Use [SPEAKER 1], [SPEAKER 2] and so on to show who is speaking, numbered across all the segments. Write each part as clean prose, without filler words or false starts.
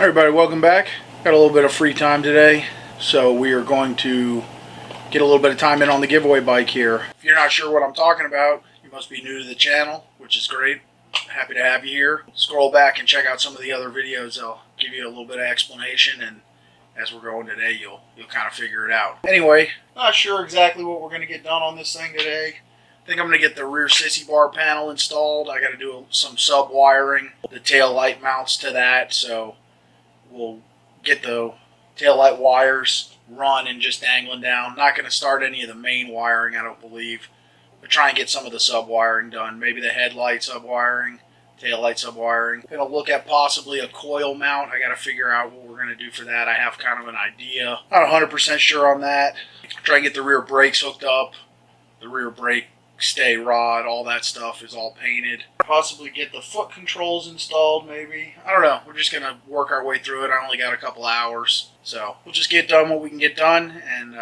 [SPEAKER 1] Hi everybody, welcome back. Got a little bit of free time today, so we are going to get a little bit of time in on the giveaway bike here. If you're not sure what I'm talking about, you must be new to the channel, which is great. Happy to have you here. Scroll back and check out some of the other videos. I'll give you a little bit of explanation, and as we're going today, you'll kind of figure it out. Anyway, not sure exactly what we're going to get done on this thing today. I think I'm going to get the rear Sissy bar panel installed. I got to do some sub wiring, the tail light mounts to that, so we'll get the tail light wires run and just dangling down. Not going to start any of the main wiring, I don't believe, but try and get some of the sub wiring done. Maybe the headlight sub wiring, tail light sub wiring. Going to look at possibly a coil mount. I got to figure out what we're going to do for that. I have kind of an idea. Not 100% sure on that. Try and get the rear brakes hooked up. The rear brake stay rod, all that stuff is all painted. Possibly get the foot controls installed, maybe. I don't know. We're just going to work our way through it. I only got a couple hours. So we'll just get done what we can get done, and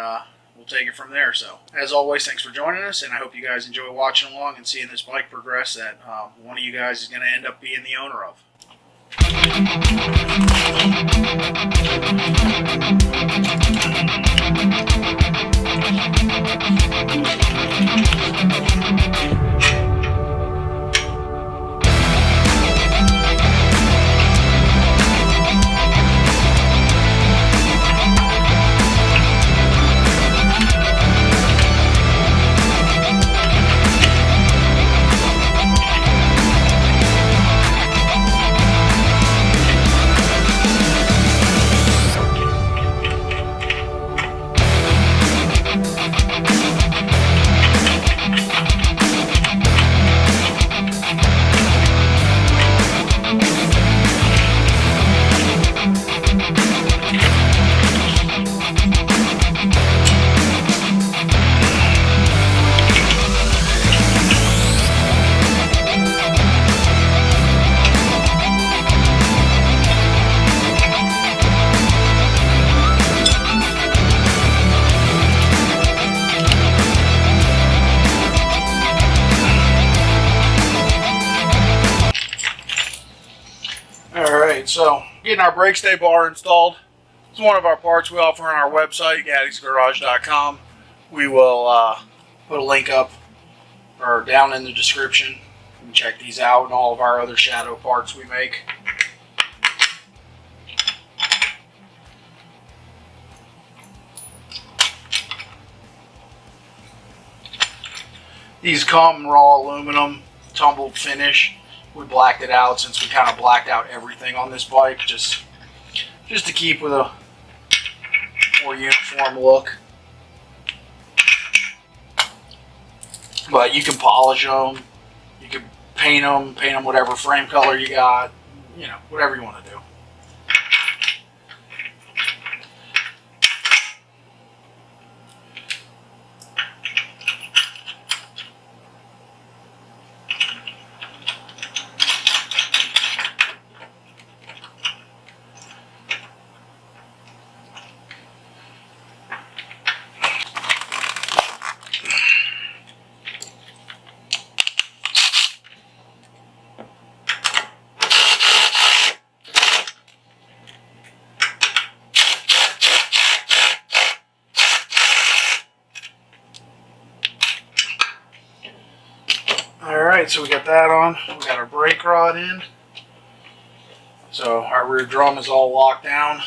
[SPEAKER 1] we'll take it from there. So as always, thanks for joining us, and I hope you guys enjoy watching along and seeing this bike progress that one of you guys is going to end up being the owner of. So, getting our brake stay bar installed. It's one of our parts we offer on our website, gaddiesgarage.com. We will put a link up or down in the description. You can check these out and all of our other shadow parts we make. These come raw aluminum, tumbled finish. We blacked it out since we kind of blacked out everything on this bike, just to keep with a more uniform look. But you can polish them, you can paint them whatever frame color you got, you know, whatever you want to do. Alright, so we got that on. We got our brake rod in. So our rear drum is all locked down.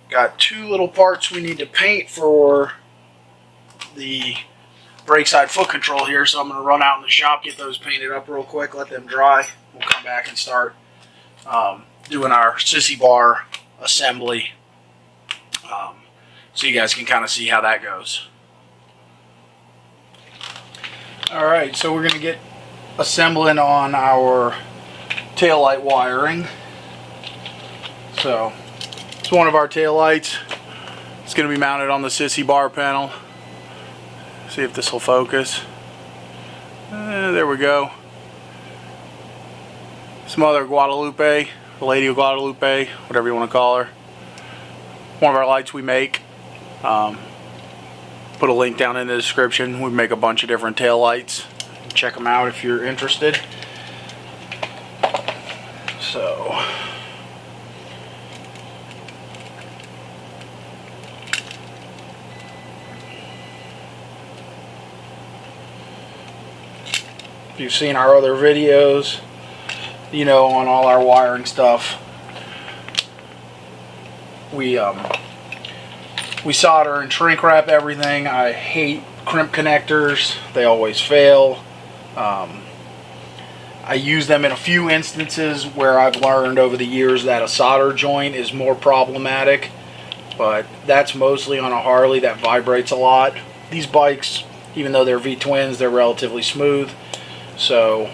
[SPEAKER 1] Got two little parts we need to paint for the brake side foot control here, so I'm going to run out in the shop, get those painted up real quick, let them dry. We'll come back and start doing our Sissy bar assembly, so you guys can kind of see how that goes. Alright, so we're going to get assembling on our taillight wiring. So, it's one of our taillights. It's going to be mounted on the Sissy bar panel. See if this will focus. There we go. Some other Guadalupe, Lady of Guadalupe, whatever you want to call her. One of our lights we make. Put a link down in the description. We make a bunch of different tail lights. Check them out if you're interested. So if you've seen our other videos, you know, on all our wiring stuff, we solder and shrink wrap everything. I hate crimp connectors. They always fail. I use them in a few instances where I've learned over the years that a solder joint is more problematic, but that's mostly on a Harley that vibrates a lot. These bikes, even though they're V-twins, they're relatively smooth, so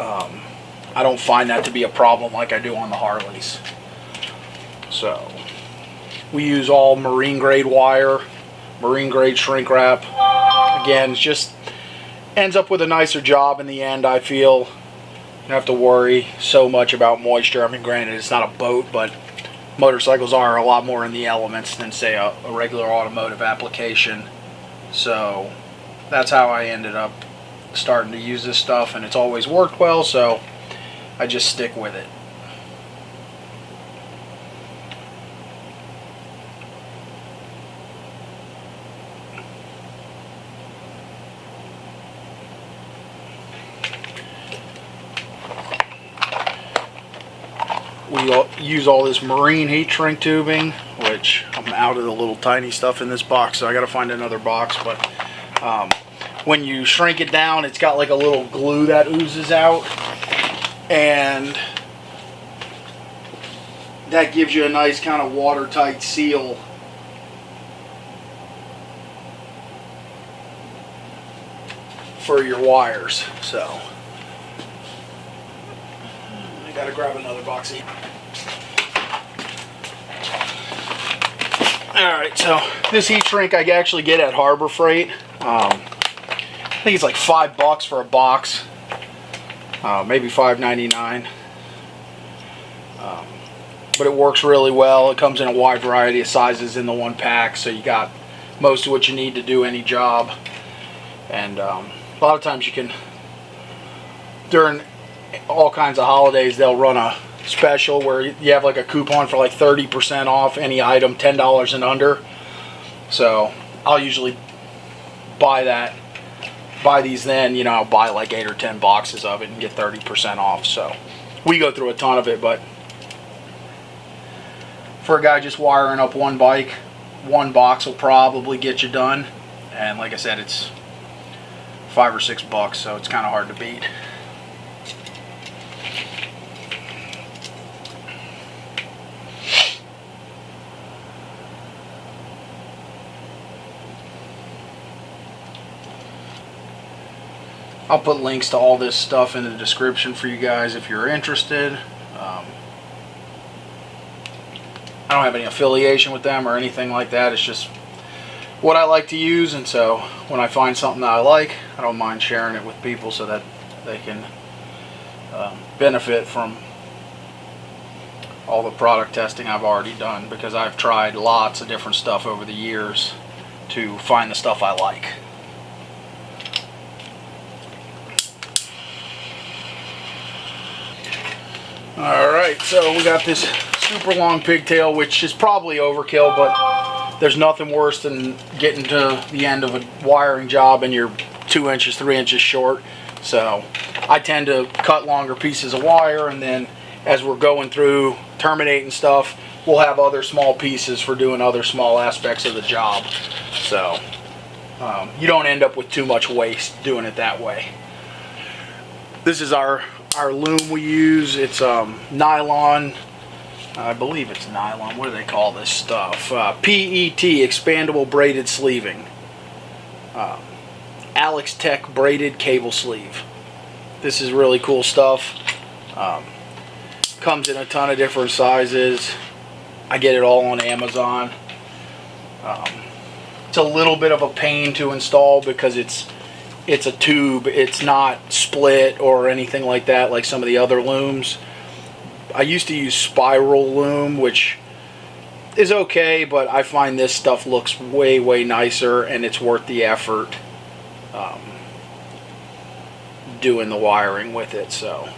[SPEAKER 1] I don't find that to be a problem like I do on the Harleys. So we use all marine grade wire, marine grade shrink wrap. Again, it's just ends up with a nicer job in the end, I feel. You don't have to worry so much about moisture. I mean, granted, it's not a boat, but motorcycles are a lot more in the elements than, say, a regular automotive application. So that's how I ended up starting to use this stuff, and it's always worked well, so I just stick with it. We use all this marine heat shrink tubing, which I'm out of the little tiny stuff in this box, so I got to find another box. But when you shrink it down, it's got like a little glue that oozes out, and that gives you a nice kind of watertight seal for your wires. So I gotta grab another box of heat. Alright, so this heat shrink I actually get at Harbor Freight. I think it's like $5 for a box, maybe $5.99. But it works really well. It comes in a wide variety of sizes in the one pack, so you got most of what you need to do any job. And a lot of times you can, during all kinds of holidays, they'll run a special where you have like a coupon for like 30% off any item $10 and under. So I'll usually buy these then, you know, I'll buy like 8 or 10 boxes of it and get 30% off. So we go through a ton of it, but for a guy just wiring up one bike, one box will probably get you done. And like I said, it's $5 or $6, so it's kind of hard to beat. I'll put links to all this stuff in the description for you guys if you're interested. I don't have any affiliation with them or anything like that. It's just what I like to use, and so when I find something that I like, I don't mind sharing it with people so that they can benefit from all the product testing I've already done, because I've tried lots of different stuff over the years to find the stuff I like. Alright, so we got this super long pigtail, which is probably overkill, but there's nothing worse than getting to the end of a wiring job and you're 2 inches, 3 inches short. So I tend to cut longer pieces of wire, and then as we're going through terminating stuff, we'll have other small pieces for doing other small aspects of the job. So you don't end up with too much waste doing it that way. This is our loom we use. It's nylon. I believe it's nylon. What do they call this stuff? PET, expandable braided sleeving. Alex Tech braided cable sleeve. This is really cool stuff. Comes in a ton of different sizes. I get it all on Amazon. It's a little bit of a pain to install because it's a tube. It's not split or anything like that like some of the other looms. I used to use spiral loom, which is okay, but I find this stuff looks way nicer, and it's worth the effort doing the wiring with it. So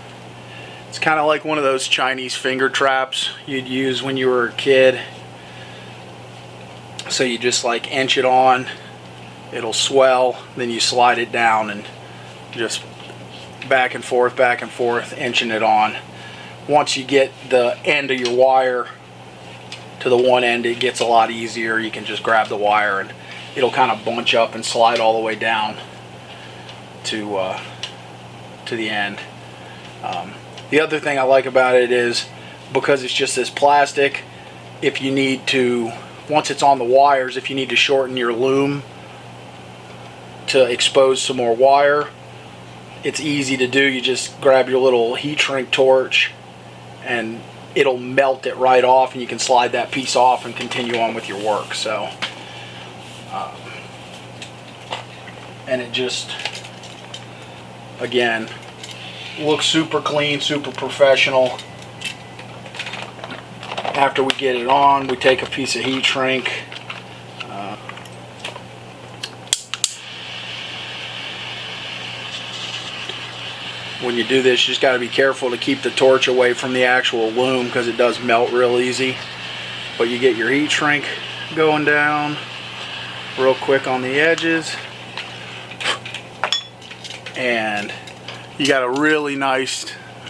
[SPEAKER 1] It's kind of like one of those Chinese finger traps you'd use when you were a kid. So you just like inch it on, it'll swell, then you slide it down and just back and forth, inching it on. Once you get the end of your wire to the one end, it gets a lot easier. You can just grab the wire and it'll kind of bunch up and slide all the way down to the end. The other thing I like about it is because it's just this plastic, if you need to, once it's on the wires, if you need to shorten your loom to expose some more wire, it's easy to do. You just grab your little heat shrink torch and it'll melt it right off, and you can slide that piece off and continue on with your work. So and it just, again, looks super clean, super professional. After we get it on, we take a piece of heat shrink, when you do this, you just got to be careful to keep the torch away from the actual loom because it does melt real easy. But you get your heat shrink going down real quick on the edges, and you got a really nice,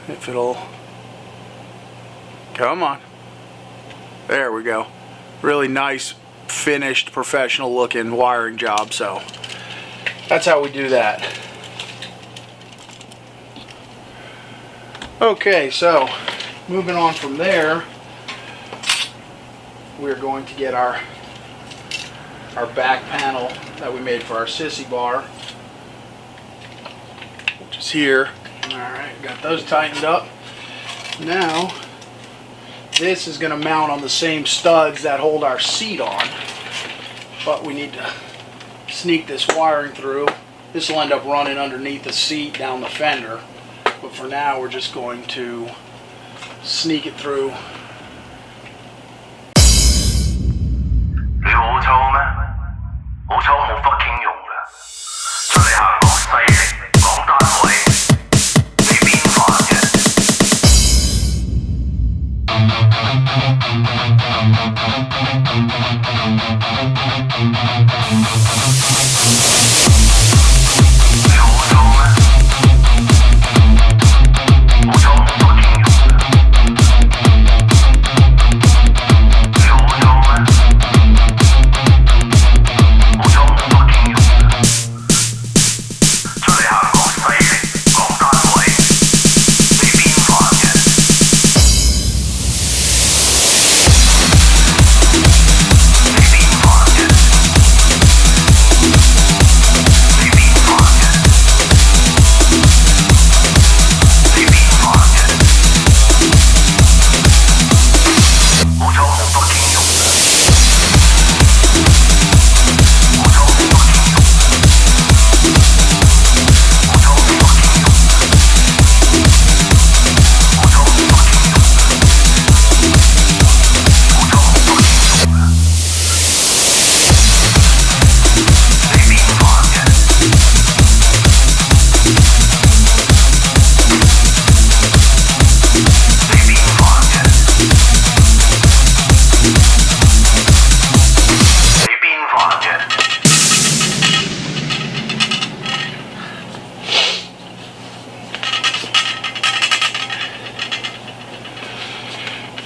[SPEAKER 1] if it'll, come on, there we go, really nice finished professional looking wiring job. So that's how we do that. Okay, so moving on from there, we're going to get our back panel that we made for our Sissy bar, which is here. Alright, got those tightened up. Now, this is going to mount on the same studs that hold our seat on, but we need to sneak this wiring through. This will end up running underneath the seat down the fender, but for now we're just going to sneak it through.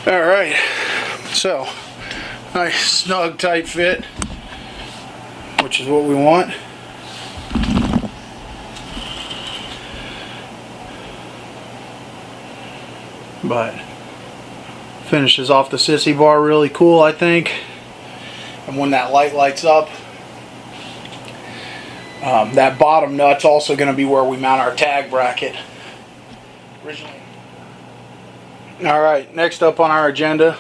[SPEAKER 1] Alright, so nice snug tight fit, which is what we want. But finishes off the Sissy bar really cool, I think. And when that light lights up, that bottom nut's also going to be where we mount our tag bracket originally. Alright, next up on our agenda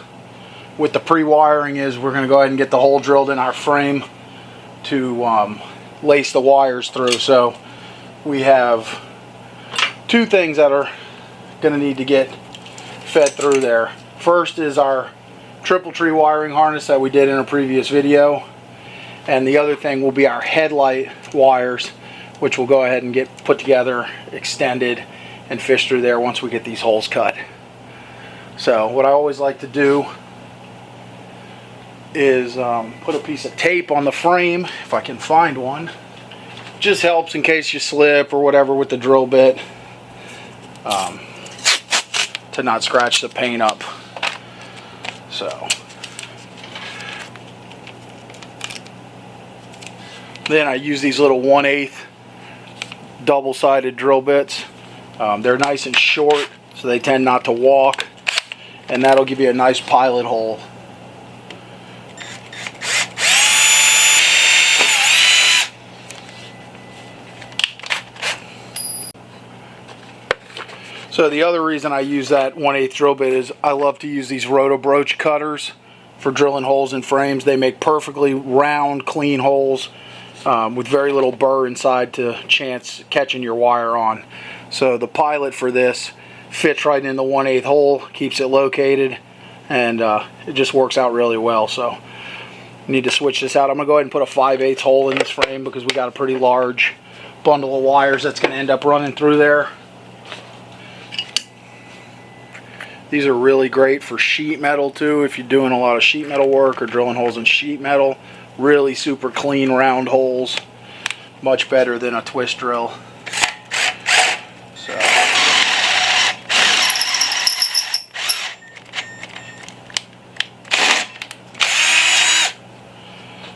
[SPEAKER 1] with the pre-wiring is we're going to go ahead and get the hole drilled in our frame to lace the wires through. So we have two things that are going to need to get fed through there. First is our triple tree wiring harness that we did in a previous video, and the other thing will be our headlight wires, which we'll go ahead and get put together, extended, and fish through there once we get these holes cut. So what I always like to do is put a piece of tape on the frame, if I can find one. Just helps in case you slip or whatever with the drill bit, to not scratch the paint up. So then I use these little 1/8 double-sided drill bits. They're nice and short, so they tend not to walk, and that'll give you a nice pilot hole. So the other reason I use that 1/8 drill bit is I love to use these roto broach cutters for drilling holes in frames. They make perfectly round, clean holes with very little burr inside to chance catching your wire on. So the pilot for this fits right in the 1/8 hole, keeps it located, and it just works out really well. So I need to switch this out. I'm going to go ahead and put a 5/8 hole in this frame because we got a pretty large bundle of wires that's going to end up running through there. These are really great for sheet metal too, if you're doing a lot of sheet metal work or drilling holes in sheet metal. Really super clean round holes, much better than a twist drill.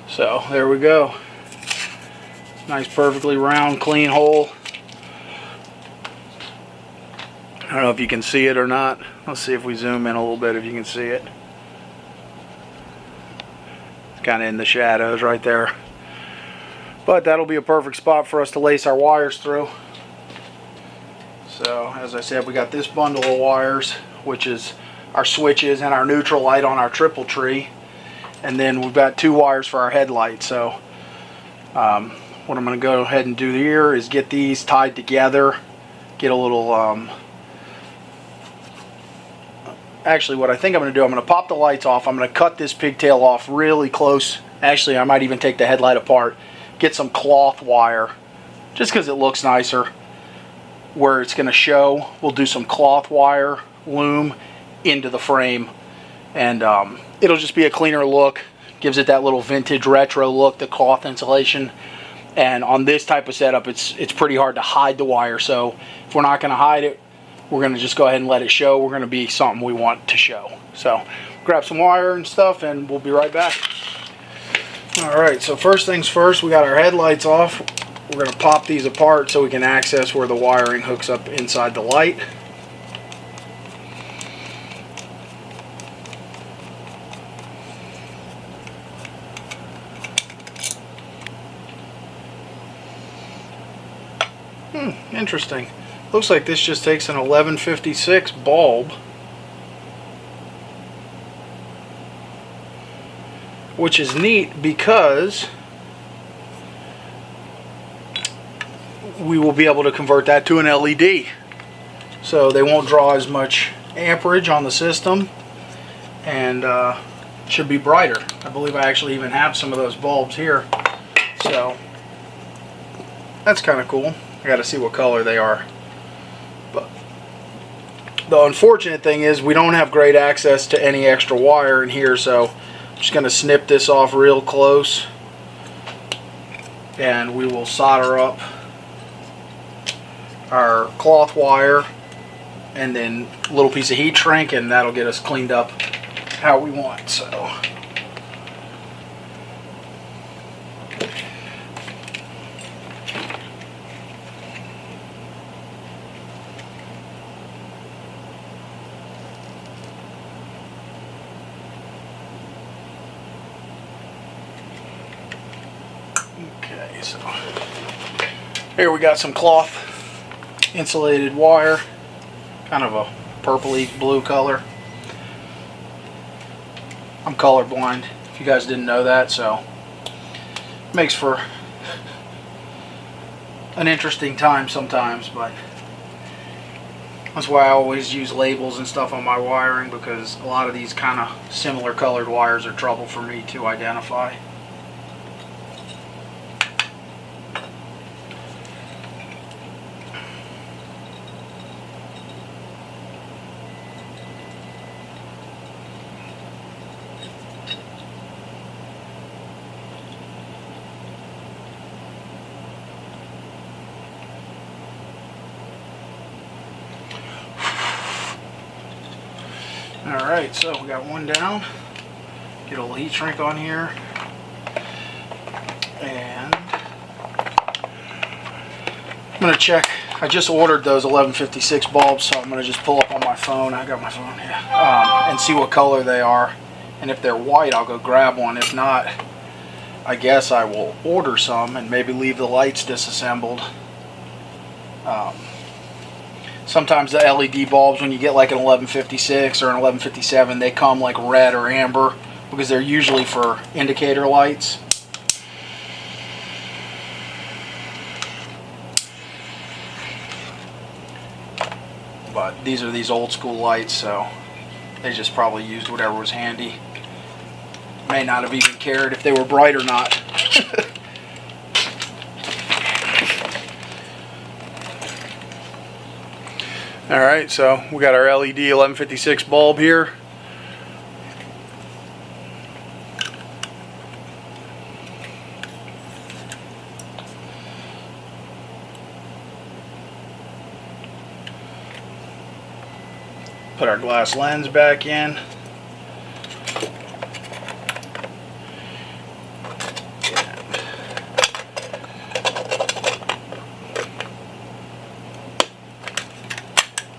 [SPEAKER 1] So there we go. Nice perfectly round clean hole. I don't know if you can see it or not. Let's see if we zoom in a little bit, if you can see it. It's kind of in the shadows right there. But that'll be a perfect spot for us to lace our wires through. So as I said, we got this bundle of wires, which is our switches and our neutral light on our triple tree. And then we've got 2 wires for our headlight. So what I'm going to go ahead and do here is get these tied together. Get a little... Actually, what I think I'm going to do, I'm going to pop the lights off. I'm going to cut this pigtail off really close. Actually, I might even take the headlight apart. Get some cloth wire, just because it looks nicer. Where it's going to show, we'll do some cloth wire loom into the frame. And it'll just be a cleaner look. Gives it that little vintage retro look, the cloth insulation. And on this type of setup, it's pretty hard to hide the wire. So if we're not going to hide it, we're going to just go ahead and let it show. We're going to be something we want to show. So grab some wire and stuff and we'll be right back. Alright, so first things first, we got our headlights off. We're going to pop these apart so we can access where the wiring hooks up inside the light. Interesting. Looks like this just takes an 1156 bulb, which is neat because we will be able to convert that to an LED. So they won't draw as much amperage on the system and should be brighter. I believe I actually even have some of those bulbs here. So that's kind of cool. I got to see what color they are. But the unfortunate thing is we don't have great access to any extra wire in here, so I'm just going to snip this off real close and we will solder up our cloth wire and then a little piece of heat shrink, and that'll get us cleaned up how we want. So so here we got some cloth insulated wire, kind of a purpley blue color. I'm colorblind, if you guys didn't know that, so it makes for an interesting time sometimes, but that's why I always use labels and stuff on my wiring, because a lot of these kind of similar colored wires are trouble for me to identify. Alright, so we got one down. Get a little heat shrink on here. And I'm going to check. I just ordered those 1156 bulbs, so I'm going to just pull up on my phone. I got my phone here. And see what color they are. And if they're white, I'll go grab one. If not, I guess I will order some and maybe leave the lights disassembled. Sometimes the LED bulbs, when you get like an 1156 or an 1157, they come like red or amber because they're usually for indicator lights. But these are these old school lights, so they just probably used whatever was handy. May not have even cared if they were bright or not. Alright, so we got our LED 1156 bulb here. Put our glass lens back in.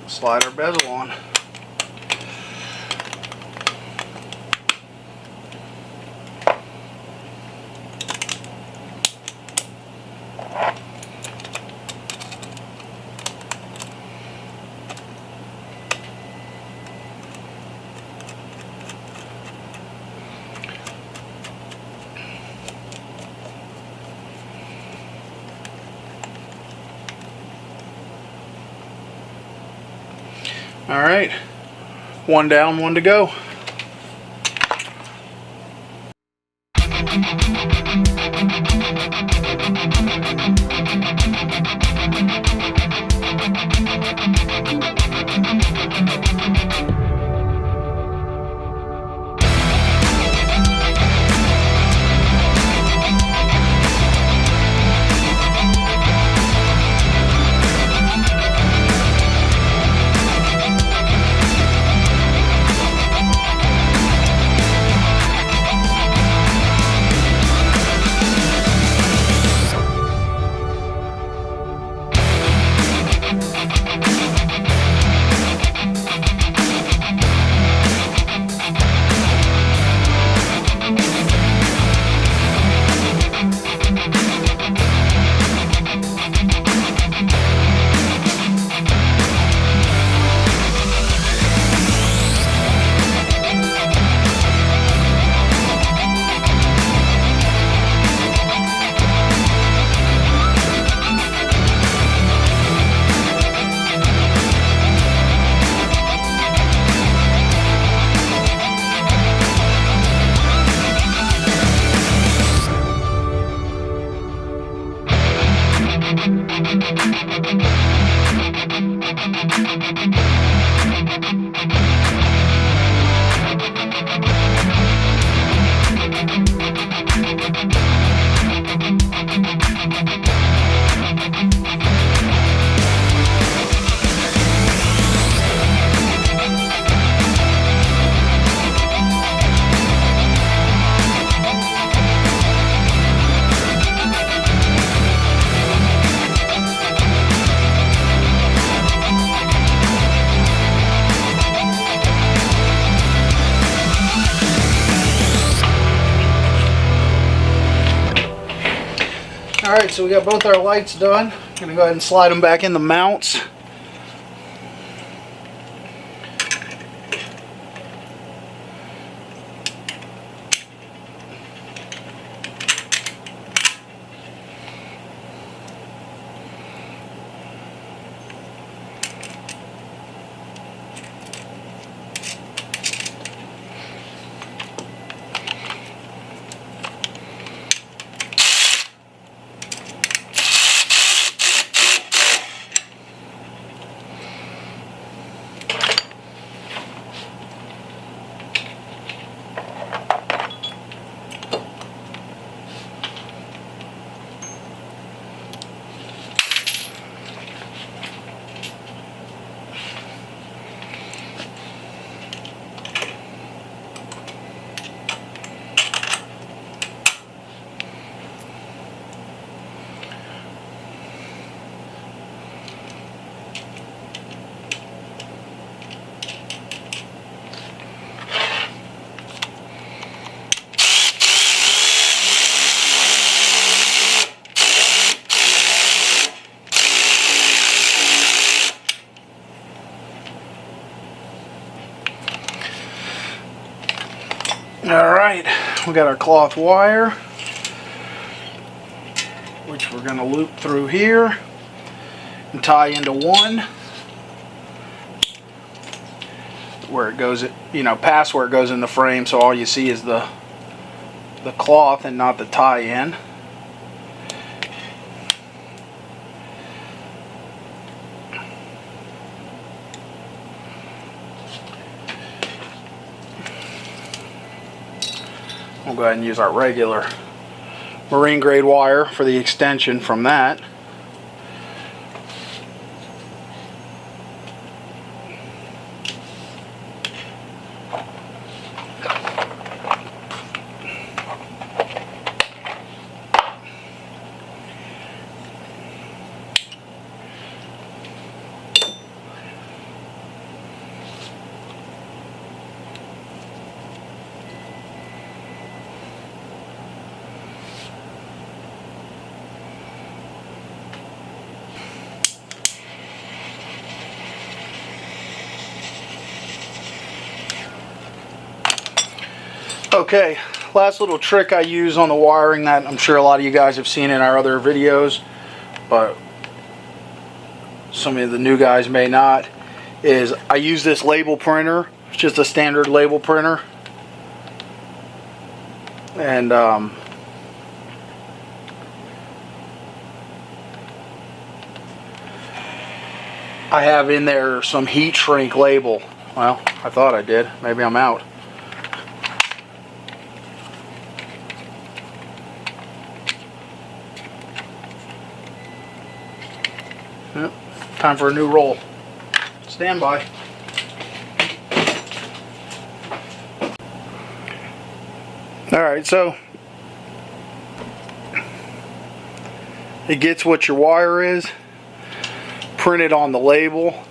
[SPEAKER 1] Slide our bezel on. Alright, one down, one to go. Alright, so we got both our lights done. I'm going to go ahead and slide them back in the mounts. Alright, we got our cloth wire, which we're going to loop through here and tie into one where it goes, you know, past where it goes in the frame, so all you see is the cloth and not the tie-in. We'll go ahead and use our regular marine grade wire for the extension from that. Okay, last little trick I use on the wiring that I'm sure a lot of you guys have seen in our other videos, but some of the new guys may not, is I use this label printer. It's just a standard label printer. And I have in there some heat shrink label. Well, I thought I did. Maybe I'm out. Yep. Time for a new roll. Stand by. Alright, so it gets what your wire is. Print it on the label.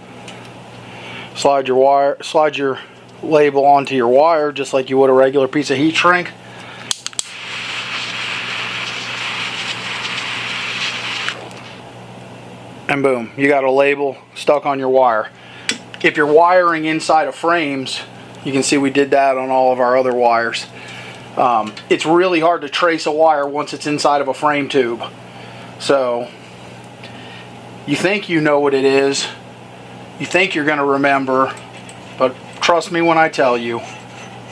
[SPEAKER 1] Slide your label onto your wire just like you would a regular piece of heat shrink. And boom, you got a label stuck on your wire. If you're wiring inside of frames, you can see we did that on all of our other wires. It's really hard to trace a wire once it's inside of a frame tube. So you think you know what it is, you think you're going to remember, but trust me when I tell you,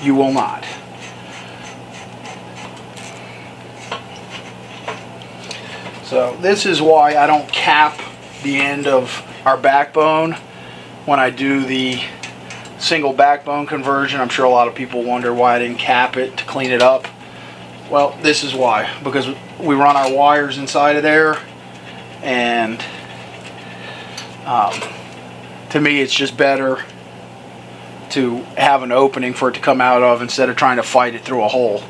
[SPEAKER 1] you will not. So this is why I don't cap the end of our backbone when I do the single backbone conversion. I'm sure a lot of people wonder why I didn't cap it to clean it up. Well, this is why. Because we run our wires inside of there, and to me it's just better to have an opening for it to come out of instead of trying to fight it through a hole.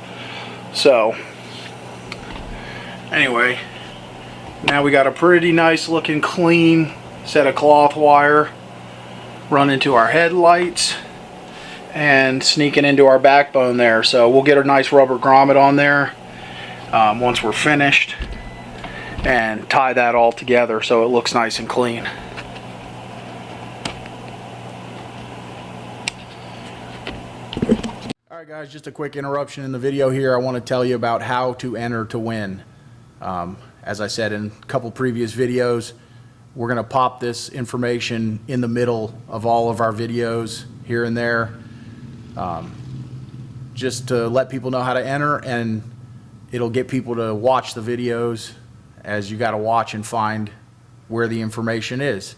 [SPEAKER 1] So anyway, now we got a pretty nice looking clean set of cloth wire running to our headlights and sneaking into our backbone there. So we'll get a nice rubber grommet on there once we're finished and tie that all together so it looks nice and clean. Alright guys, just a quick interruption in the video here. I want to tell you about how to enter to win. As I said in a couple previous videos, we're going to pop this information in the middle of all of our videos here and there, just to let people know how to enter, and it'll get people to watch the videos, as you got to watch and find where the information is.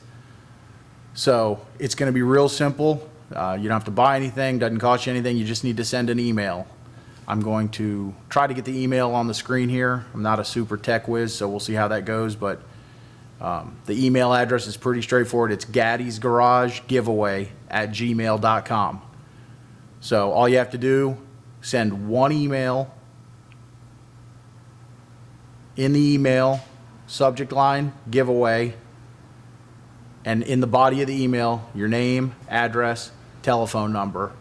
[SPEAKER 1] So it's going to be real simple. You don't have to buy anything, doesn't cost you anything, you just need to send an email. I'm going to try to get the email on the screen here. I'm not a super tech whiz, so we'll see how that goes, but the email address is pretty straightforward. It's gaddysgaragegiveaway@gmail.com. So all you have to do, send one email. In the email, subject line, giveaway, and in the body of the email, your name, address, telephone number.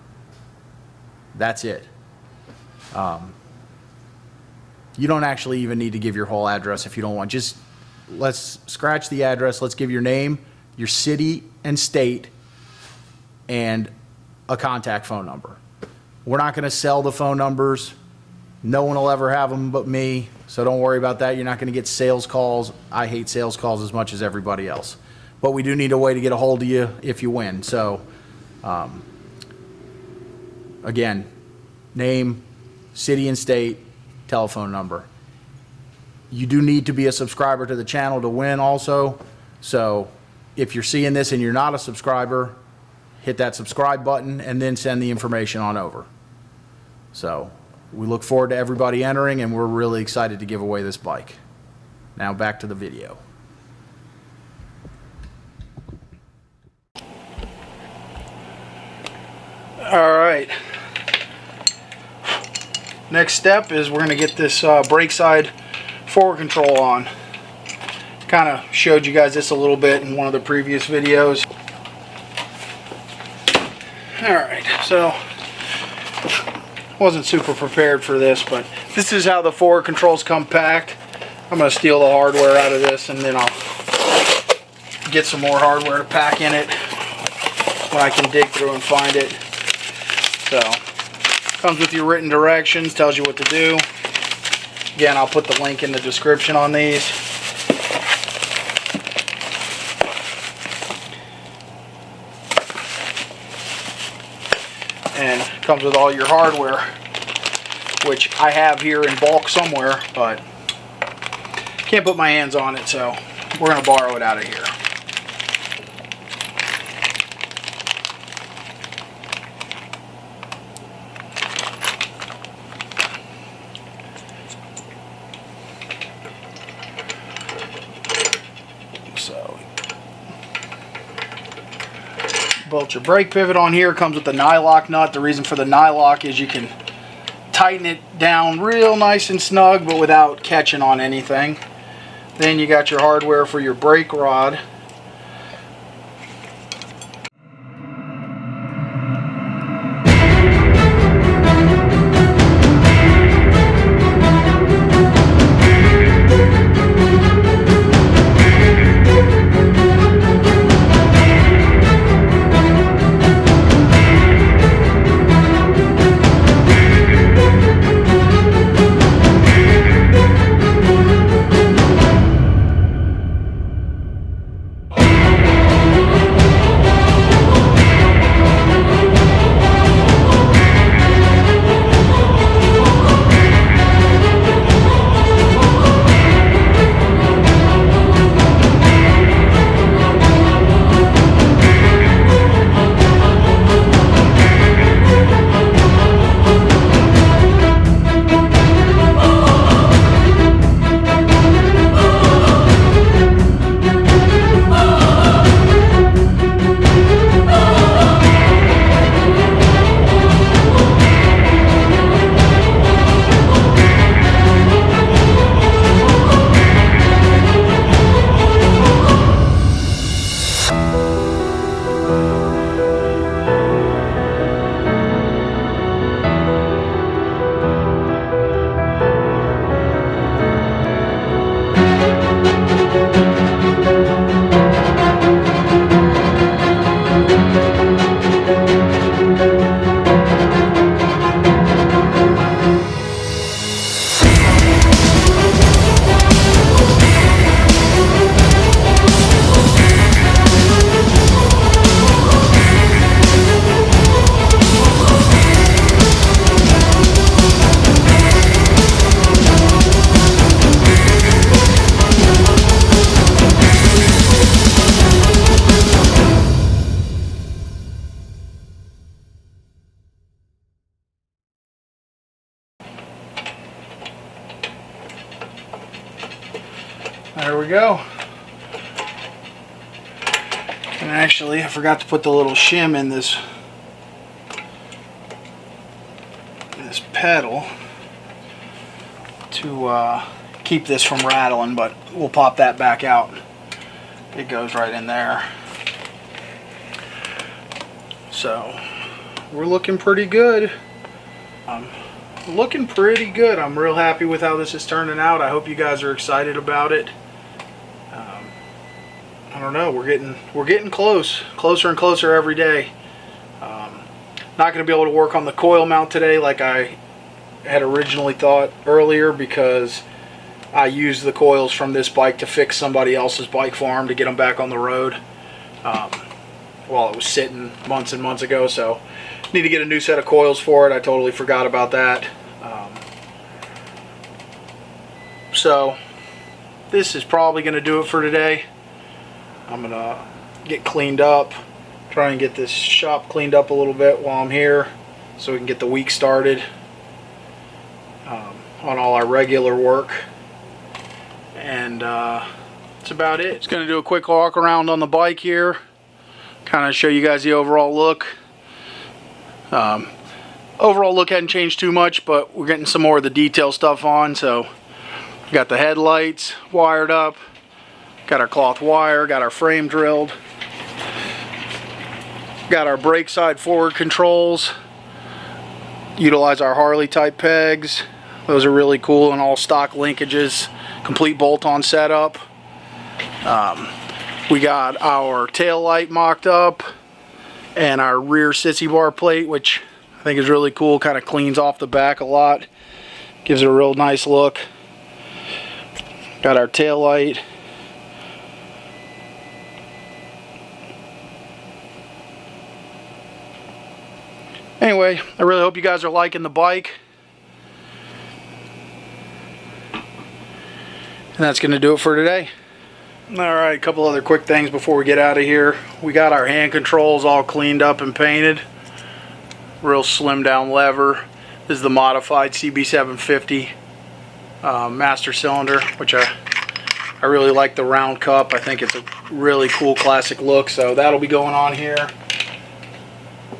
[SPEAKER 1] That's it. You don't actually even need to give your whole address if you don't want. Just let's scratch the address. Let's give your name, your city and state, and a contact phone number. We're not going to sell the phone numbers. No one will ever have them but me, so don't worry about that. You're not going to get sales calls. I hate sales calls as much as everybody else. But we do need a way to get a hold of you if you win. So, again, name, city and state, telephone number. You do need to be a subscriber to the channel to win also. So if you're seeing this and you're not a subscriber, hit that subscribe button and then send the information on over. So we look forward to everybody entering, and we're really excited to give away this bike. Now back to the video. All right. Next step is we're going to get this brake side forward control on. Kind of showed you guys this a little bit in one of the previous videos. Alright, so wasn't super prepared for this, but this is how the forward controls come packed. I'm going to steal the hardware out of this, and then I'll get some more hardware to pack in it when I can dig through and find it. So, comes with your written directions, tells you what to do. Again, I'll put the link in the description on these. And comes with all your hardware, which I have here in bulk somewhere, but can't put my hands on it, so we're going to borrow it out of here. So, bolt your brake pivot on here. Comes with the nylock nut. The reason for the nylock is you can tighten it down real nice and snug, but without catching on anything. Then you got your hardware for your brake rod. There we go. And actually, I forgot to put the little shim in this pedal to keep this from rattling, but we'll pop that back out. It goes right in there. So we're looking pretty good. Looking pretty good. I'm real happy with how this is turning out. I hope you guys are excited about it. I don't know, we're getting closer and closer every day. Not going to be able to work on the coil mount today like I had originally thought earlier, because I used the coils from this bike to fix somebody else's bike for them to get them back on the road while it was sitting months and months ago. So need to get a new set of coils for it. I totally forgot about that. So this is probably going to do it for today. I'm going to get cleaned up, try and get this shop cleaned up a little bit while I'm here so we can get the week started on all our regular work. And that's about it. Just going to do a quick walk around on the bike here, kind of show you guys the overall look. Overall look hadn't changed too much, but we're getting some more of the detail stuff on. So we got the headlights wired up, got our cloth wire, got our frame drilled, got our brake side forward controls, utilize our Harley type pegs. Those are really cool, and all stock linkages, complete bolt-on setup. We got our tail light mocked up and our rear Sissy bar plate, which I think is really cool. Kind of cleans off the back a lot, gives it a real nice look. Got our tail light. Anyway, I really hope you guys are liking the bike. And that's going to do it for today. Alright, a couple other quick things before we get out of here. We got our hand controls all cleaned up and painted. Real slim down lever. This is the modified CB750 master cylinder, which I really like the round cup. I think it's a really cool classic look, so that'll be going on here.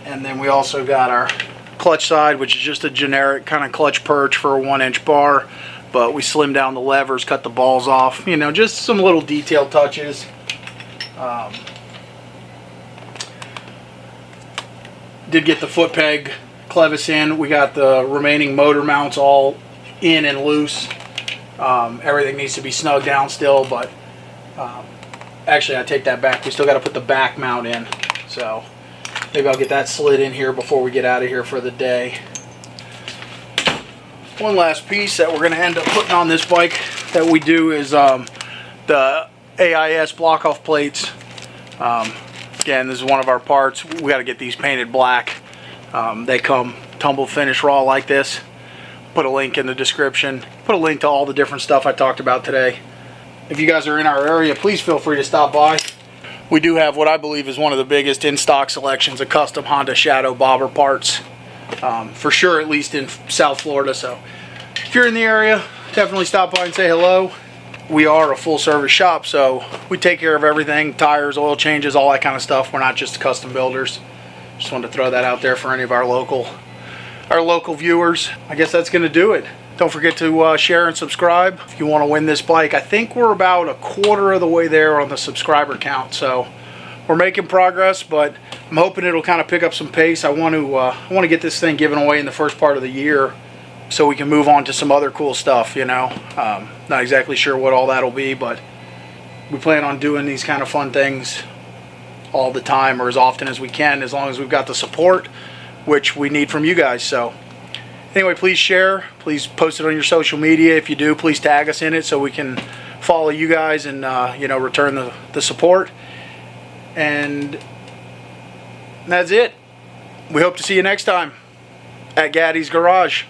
[SPEAKER 1] And then we also got our clutch side, which is just a generic kind of clutch perch for a 1-inch bar, but we slimmed down the levers, cut the balls off, you know, just some little detail touches. Did get the foot peg clevis in. We got the remaining motor mounts all in and loose. Everything needs to be snugged down still, but actually I take that back. We still got to put the back mount in, so maybe I'll get that slid in here before we get out of here for the day. One last piece that we're going to end up putting on this bike that we do is the AIS block off plates. Again, this is one of our parts. We got to get these painted black. They come tumble finish raw like this. Put a link in the description. Put a link to all the different stuff I talked about today. If you guys are in our area, please feel free to stop by. We do have what I believe is one of the biggest in-stock selections of custom Honda Shadow bobber parts. For sure, at least in South Florida. So if you're in the area, definitely stop by and say hello. We are a full-service shop, so we take care of everything: tires, oil changes, all that kind of stuff. We're not just custom builders. Just wanted to throw that out there for any of our local viewers. I guess that's going to do it. Don't forget to share and subscribe if you want to win this bike. I think we're about a quarter of the way there on the subscriber count, so we're making progress, but I'm hoping it'll kind of pick up some pace. I want to get this thing given away in the first part of the year so we can move on to some other cool stuff, you know. Not exactly sure what all that'll be, but we plan on doing these kind of fun things all the time, or as often as we can, as long as we've got the support, which we need from you guys. So anyway, please share, please post it on your social media. If you do, please tag us in it so we can follow you guys and you know, return the support. And that's it. We hope to see you next time at Gaddy's Garage.